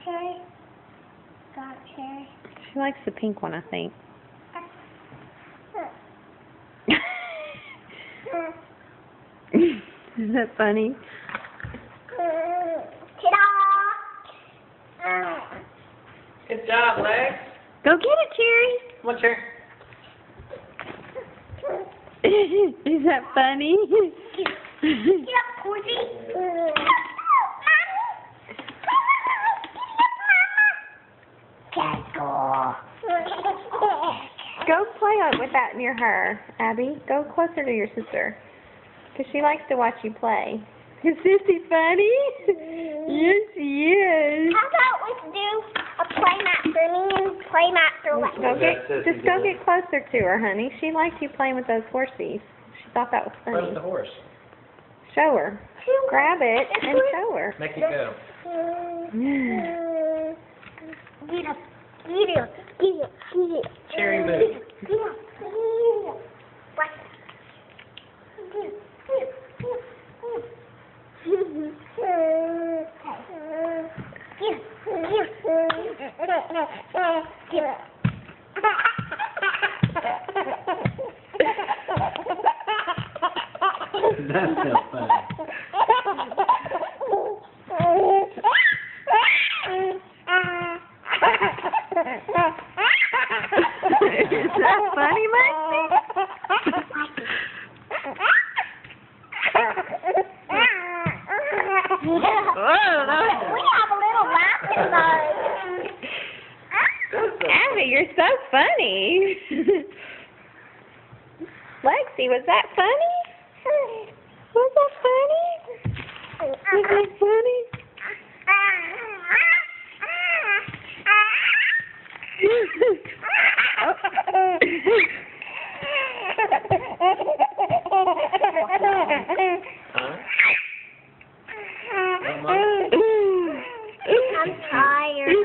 cherry. Got cherry. She likes the pink one, I think. Is that funny? Ta-da! Good job, Lex. Go get it, Cherry. Come on, Cherry. Is that funny? Get up, Cordy. Go play with that near her, Abby. Go closer to your sister. Because she likes to watch you play. Is Sissy funny? Yes, she is. How about we do a play mat for me and play mat for Lex? Just go get closer to her, honey. She liked you playing with those horsies. She thought that was Where's funny. the horse? Show her. Grab it and show her. Make it go. Get up. Get up. Get up. Get up. Cherry move. Get up. Get up. What? Get up. Get up. That's so funny. Is that funny, Lexi? We have a little laughing mode. Abby, you're so funny. Lexi, was that funny? Was that funny? Was that funny? I'm tired.